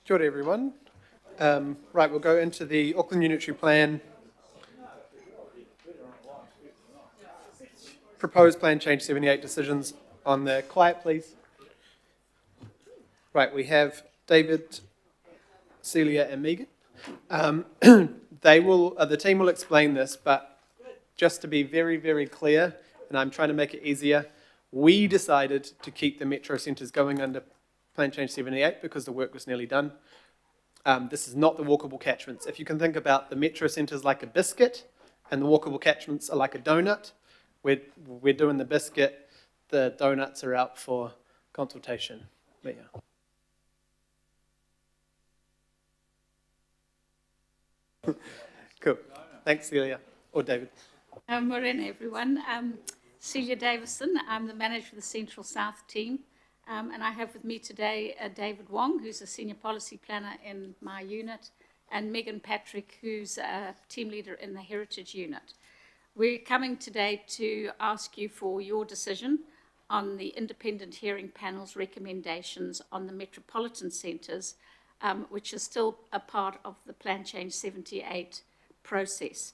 Kia ora everyone. Right, we'll go into the Auckland Unitary Plan, proposed plan change 78 decisions on the quiet, please. Right, we have David, Celia and Megan. The team will explain this, but just to be very, very clear, and I'm trying to make it easier, we decided to keep the metro centres going under plan change 78 because the work was nearly done. This is not the walkable catchments. If you can think about the metro centres like a biscuit and the walkable catchments are like a donut, we're doing the biscuit, the donuts are out for consultation. But yeah. Cool. Thanks, Celia. Or David. Morena, everyone. Celia Davison. I'm the manager of the Central South team. And I have with me today David Wong, who's a senior policy planner in my unit, and Megan Patrick, who's a team leader in the Heritage unit. We're coming today to ask you for your decision on the independent hearing panel's recommendations on the metropolitan centres, which is still a part of the Plan Change 78 process.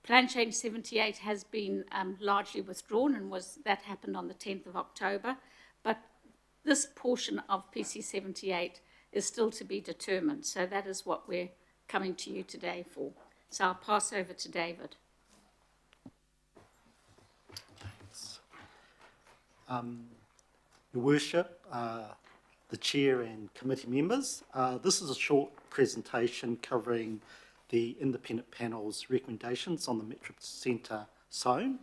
Plan Change 78 has been largely withdrawn, and that happened on the 10th of October, but this portion of PC 78 is still to be determined, so that is what we're coming to you today for. So I'll pass over to David. Thanks. Your Worship, the Chair and committee members, this is a short presentation covering the independent panel's recommendations on the Metro Centre zone,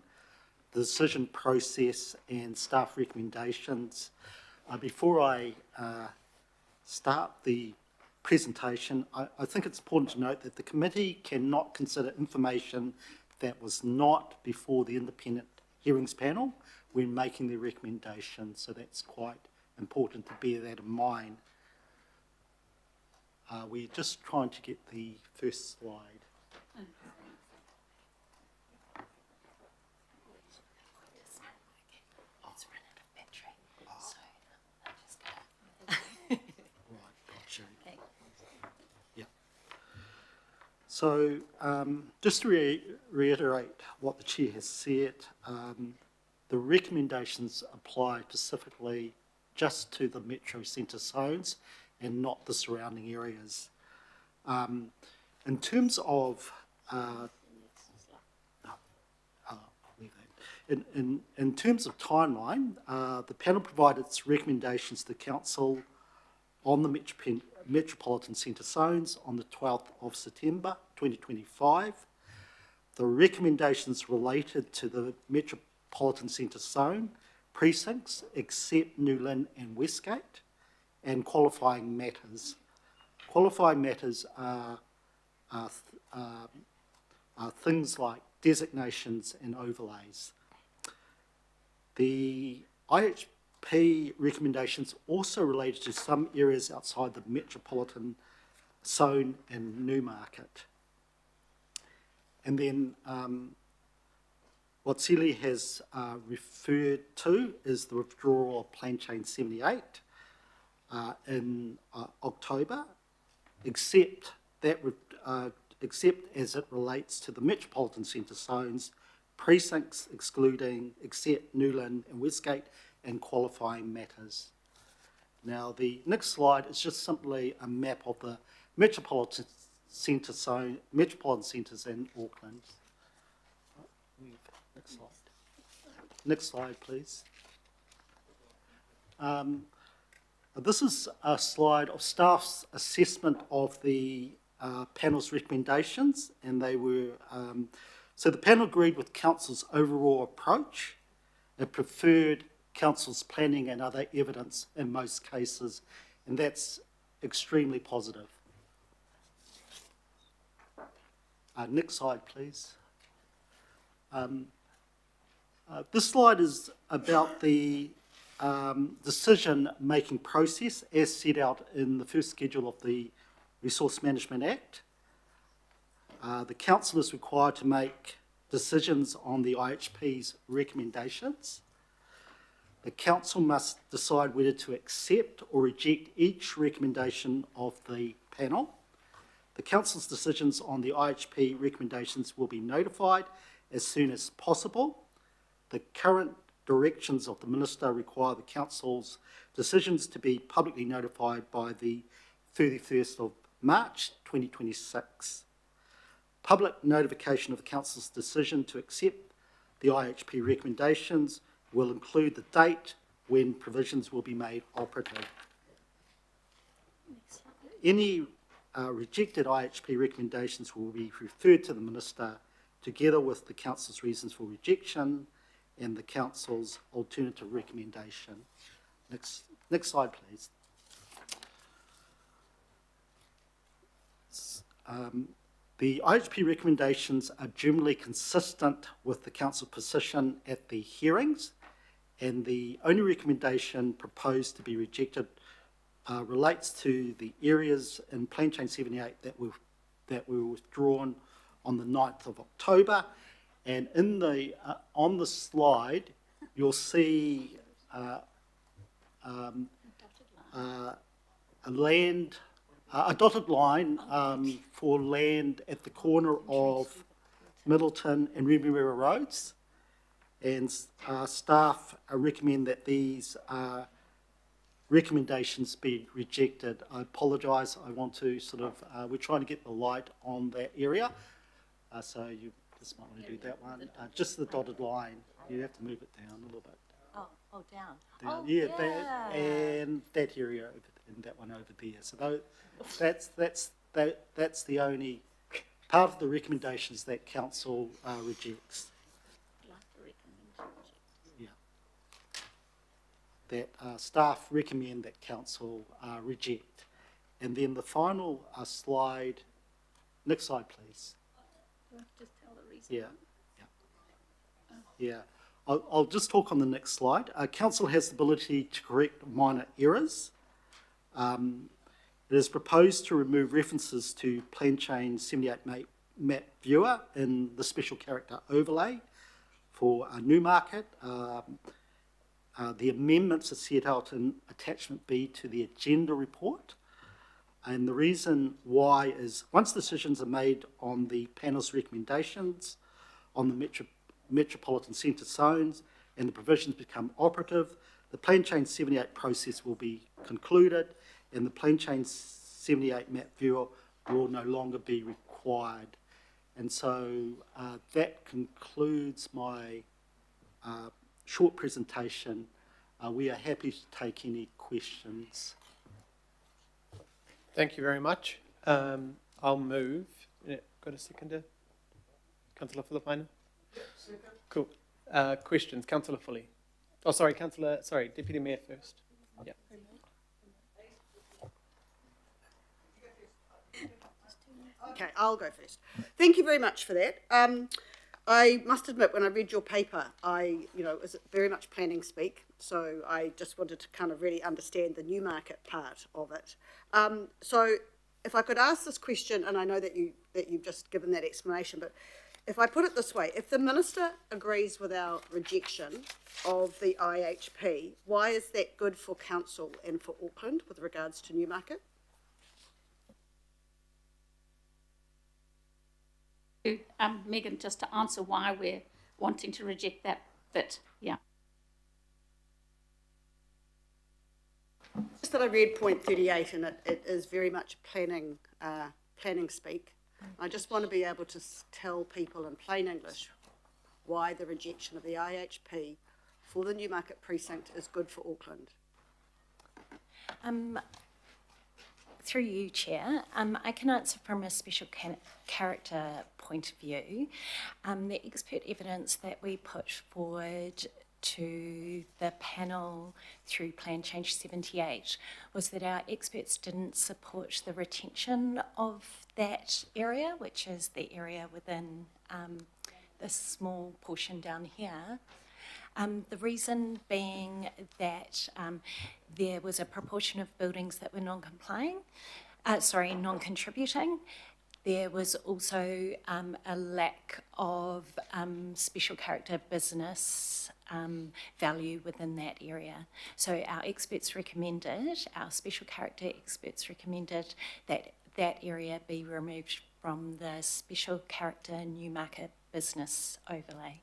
the decision process and staff recommendations. Before I start the presentation, I think it's important to note that the committee cannot consider information that was not before the independent hearings panel when making their recommendation, so that's quite important to bear that in mind. We're just trying to get the first slide. So, just to reiterate what the Chair has said, the recommendations apply specifically just to the metro centre zones and not the surrounding areas. In terms of in terms of timeline, the panel provided its recommendations to the Council on the metropolitan centre zones on the 12th of September 2025. The recommendations related to the metropolitan centre zone precincts except Newland and Westgate, and qualifying matters. Qualifying matters are things like designations and overlays. The IHP recommendations also related to some areas outside the metropolitan zone in Newmarket. And then what Celia has referred to is the withdrawal of Plan Change 78 in October, except as it relates to the metropolitan centre zones, precincts excluding except Newland and Westgate, and qualifying matters. Now the next slide is just simply a map of the metropolitan centre zone, metropolitan centres in Auckland. Next slide. Next slide, please. This is a slide of staff's assessment of the panel's recommendations, and they were, so the panel agreed with Council's overall approach. It preferred Council's planning and other evidence in most cases, and that's extremely positive. Next slide, please. This slide is about the decision-making process as set out in the first schedule of the Resource Management Act. The Council is required to make decisions on the IHP's recommendations. The council must decide whether to accept or reject each recommendation of the panel. The council's decisions on the IHP recommendations will be notified as soon as possible. The current directions of the minister require the council's decisions to be publicly notified by the 31st of March 2026. Public notification of the council's decision to accept the IHP recommendations will include the date when provisions will be made operative. Any rejected IHP recommendations will be referred to the minister together with the council's reasons for rejection and the council's alternative recommendation. Next slide, please. The IHP recommendations are generally consistent with the council position at the hearings, and the only recommendation proposed to be rejected relates to the areas in Plan Change 78 that were withdrawn on the 9th of October. And in the on the slide, you'll see a dotted line for land at the corner of Middleton and Ruby River Roads. And staff recommend that these recommendations be rejected. I apologise, I want to sort of, we're trying to get the light on that area. So you just might want to do that one. Just the dotted line, you have to move it down a little bit. Oh, down. Down. Yeah, that, and that area and that one over there. So that's the only part of the recommendations that council rejects. That staff recommend that council reject. And then the final slide, next slide please. Do I have to just tell the reason? Yeah. I'll just talk on the next slide. Council has the ability to correct minor errors. It is proposed to remove references to Plan Change 78 map viewer in the special character overlay for Newmarket. The amendments are set out in attachment B to the agenda report. And the reason why is once decisions are made on the panel's recommendations on the metropolitan centre zones and the provisions become operative, the Plan Change 78 process will be concluded and the Plan Change 78 map viewer will no longer be required. And so that concludes my short presentation. We are happy to take any questions. Thank you very much. I'll move. Yeah, got a seconder? Councillor Filipino? Cool. Questions? Councillor Fully. Oh, sorry, Deputy Mayor first. Yeah. Okay, I'll go first. Thank you very much for that. I must admit, when I read your paper, it was very much planning speak, so I just wanted to kind of really understand the Newmarket part of it. So if I could ask this question, and I know that you've just given that explanation, but if I put it this way, if the Minister agrees with our rejection of the IHP, why is that good for Council and for Auckland with regards to Newmarket? Megan, just to answer why we're wanting to reject that bit. Yeah. Just that I read point 38 and it is very much planning speak. I just want to be able to tell people in plain English why the rejection of the IHP for the Newmarket precinct is good for Auckland. Through you, Chair, I can answer from a special character point of view. The expert evidence that we put forward to the panel through Plan Change 78 was that our experts didn't support the retention of that area, which is the area within this small portion down here. The reason being that there was a proportion of buildings that were non-contributing, There was also a lack of special character business value within that area. So our experts recommended, our special character experts recommended that that area be removed from the special character Newmarket business overlay.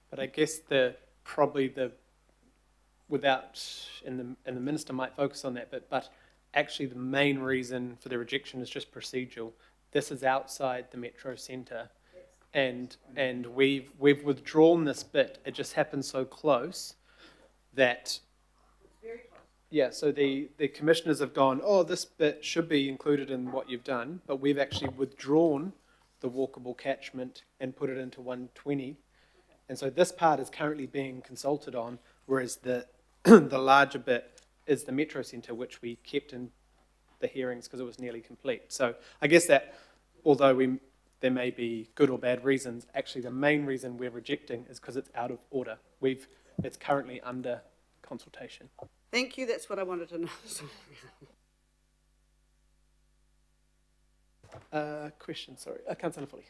But I guess and the minister might focus on that bit, but actually the main reason for the rejection is just procedural. This is outside the metro centre, and we've withdrawn this bit. It just happened so close that, yeah, so the commissioners have gone, oh, this bit should be included in what you've done, but we've actually withdrawn the walkable catchment and put it into 120. And so this part is currently being consulted on, whereas the the larger bit is the metro centre, which we kept in the hearings because it was nearly complete. So I guess that although there may be good or bad reasons, actually the main reason we're rejecting is because it's out of order. It's currently under consultation. Thank you, that's what I wanted to know. Question, sorry. Councillor Foley.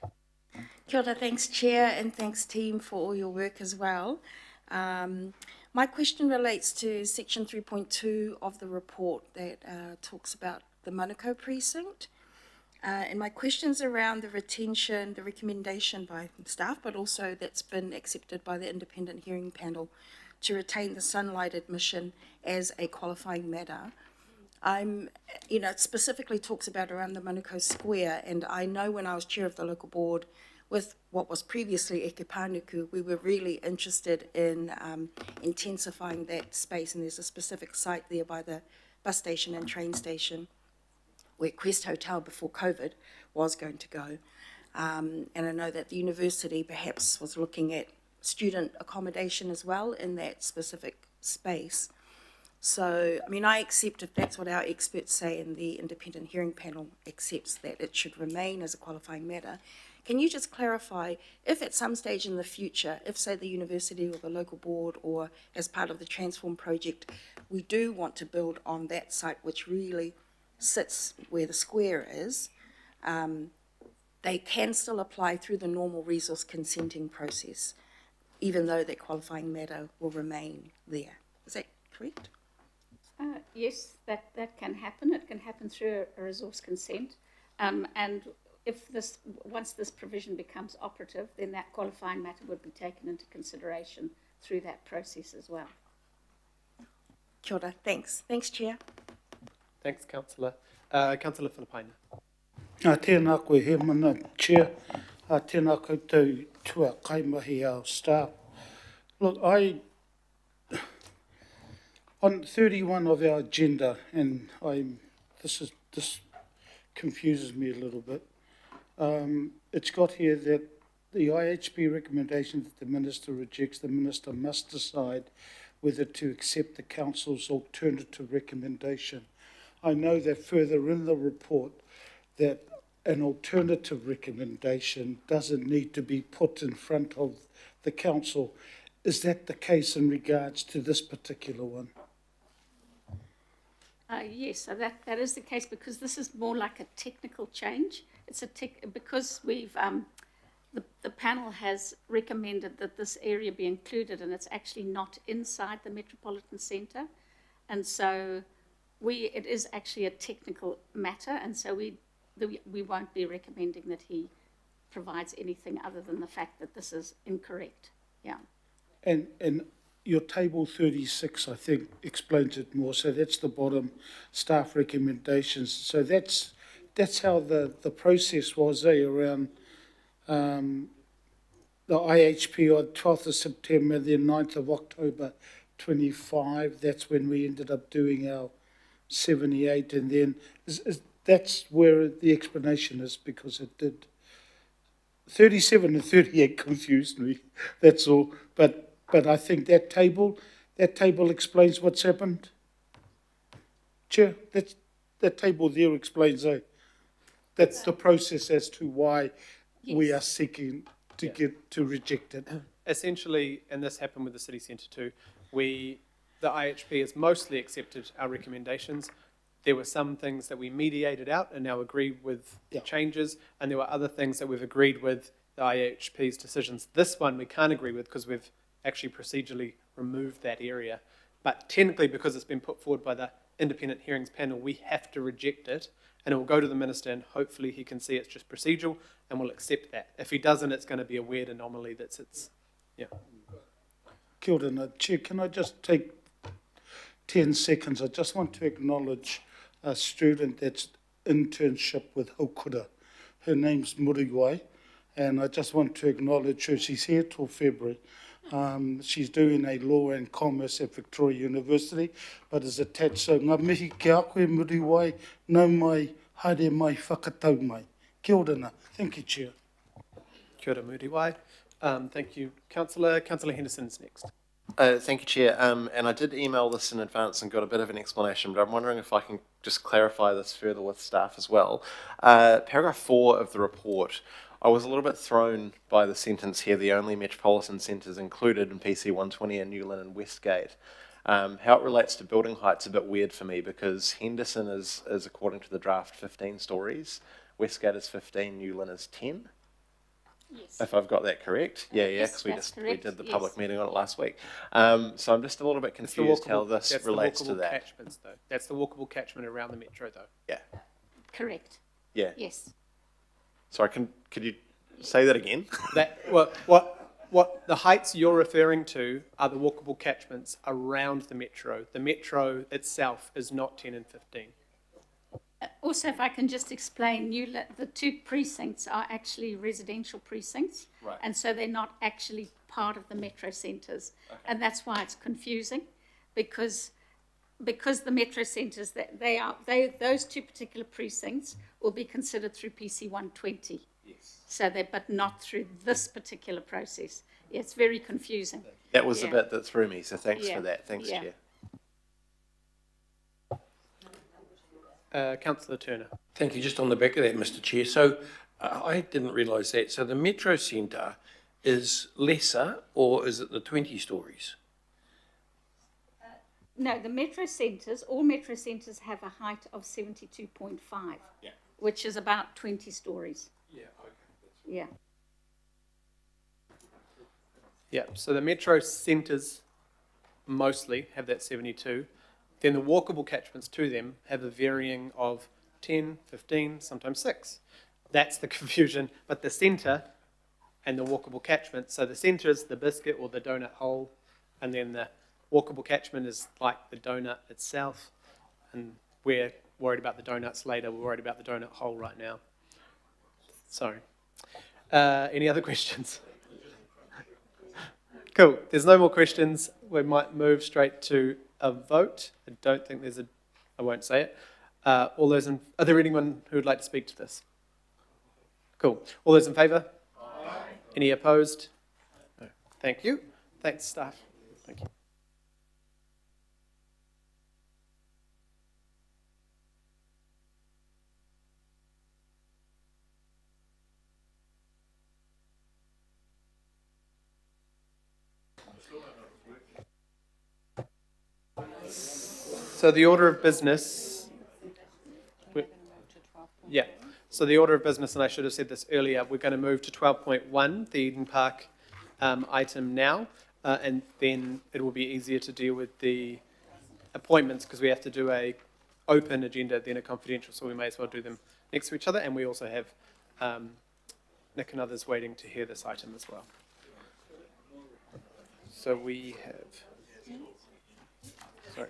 Kia ora, thanks Chair and thanks team for all your work as well. My question relates to section 3.2 of the report that talks about the Manukau precinct. And my question's around the retention, the recommendation by staff, but also that's been accepted by the independent hearing panel to retain the sunlight admission as a qualifying matter. It specifically talks about around the Manukau Square, and I know when I was chair of the local board with what was previously Eke Pānuku, we were really interested in intensifying that space, and there's a specific site there by the bus station and train station where Quest Hotel before COVID was going to go. And I know that the university perhaps was looking at student accommodation as well in that specific space. So, I accept if that's what our experts say and the independent hearing panel accepts that it should remain as a qualifying matter. Can you just clarify if at some stage in the future, if say the university or the local board or as part of the Transform project, we do want to build on that site which really sits where the square is, they can still apply through the normal resource consenting process, even though that qualifying matter will remain there. Is that correct? Yes, that can happen. It can happen through a resource consent. And if once this provision becomes operative, then that qualifying matter would be taken into consideration through that process as well. Kia ora, thanks. Thanks, Chair. Thanks, Councillor. Councillor Filipaina. Tēnā koe he mana, Chair. Tēnā koutou tua kaimahi our staff. Look, on 31 of our agenda, and this confuses me a little bit. It's got here that the IHP recommendation that the Minister rejects, the Minister must decide whether to accept the Council's alternative recommendation. I know that further in the report that an alternative recommendation doesn't need to be put in front of the Council. Is that the case in regards to this particular one? Yes, so that is the case because this is more like a technical change. It's because we've the panel has recommended that this area be included, and it's actually not inside the metropolitan centre, and so it is actually a technical matter, and so we won't be recommending that he provides anything other than the fact that this is incorrect. Yeah. And your table 36, I think, explains it more. So that's the bottom, staff recommendations. So that's how the process was around the IHP on 12th of September, then 9th of October 25. That's when we ended up doing our 78. And then that's where the explanation is, because it did. 37 and 38 confused me, that's all. But I think that table explains what's happened. Chair, that table there explains that's the process as to why we are seeking to reject it. Essentially, and this happened with the city centre too, the IHP has mostly accepted our recommendations. there were some things that we mediated out and now agree with the changes, and there were other things that we've agreed with the IHP's decisions. This one we can't agree with because we've actually procedurally removed that area. But technically, because it's been put forward by the independent hearings panel, we have to reject it, and it will go to the minister, and hopefully he can see it's just procedural and will accept that. If he doesn't, it's going to be a weird anomaly that sits, yeah. Kia ora, Chair, can I just take 10 seconds? I just want to acknowledge a student that's internship with Haukura. Her name's Muriwai, and I just want to acknowledge her. She's here till February. She's doing a law and commerce at Victoria University, but is attached. So ngā mihi ki a koe Muriwai, nau mai, haere mai, whakatau mai. Kia ora nā. Thank you, Chair. Kia ora, Muriwai. Thank you, Councillor. Councillor Henderson's next. Thank you, Chair. And I did email this in advance and got a bit of an explanation, but I'm wondering if I can just clarify this further with staff as well. Paragraph 4 of the report, I was a little bit thrown by the sentence here, the only metropolitan centres included in PC 120 are Newland and Westgate. How it relates to building height's a bit weird for me because Henderson is according to the draft, 15 stories. Westgate is 15, Newland is 10. Yes. If I've got that correct. Yeah, Yes, because that's we correct, did the yes. public meeting on it last week. So I'm just a little bit It's the confused how walkable- this that's relates the to walkable that. catchments, though. That's the walkable catchment around the metro, though. Yeah, Correct. yeah. Yes. Sorry, could you say that again? That what the heights you're referring to are the walkable catchments around the metro. The metro itself is not 10 and 15. Also, if I can just explain, the two precincts are actually residential precincts. Right. And so they're not actually part of the metro centres. Okay. And that's why it's confusing, because the metro centres, those two particular precincts will be considered through PC 120. Yes. So but not through this particular process. Yeah, it's very confusing. That was the Yeah. bit that threw me, so thanks Yeah. for that. Thanks, Yeah. Chair. Councillor Turner. Thank you. Just on the back of that, Mr. Chair. So I didn't realise that. So the Metro Centre is lesser, or is it the 20 stories? No, the metro centres, all metro centres have a height of 72.5, which is about 20 stories. Yeah, okay. Yeah. Yeah, so the metro centres mostly have that 72. Then the walkable catchments to them have a varying of 10, 15, sometimes 6. That's the confusion. But the centre and the walkable catchment, so the centre is the biscuit or the donut hole, and then the walkable catchment is like the donut itself. And we're worried about the donuts later. We're worried about the donut hole right now. Sorry. Any other questions? Cool. There's no more questions. We might move straight to a vote. I don't think there's I won't say it. Are there anyone who would like to speak to this? Cool. All those in favour? Aye. Any opposed? No. Thank you. Thanks, staff. Thank you. So the order of business. Yeah. So the order of business, and I should have said this earlier, we're going to move to 12.1, the Eden Park item now, and then it will be easier to deal with the appointments because we have to do a open agenda, then a confidential, so we may as well do them next to each other, and we also have Nick and others waiting to hear this item as well. So we have... Sorry.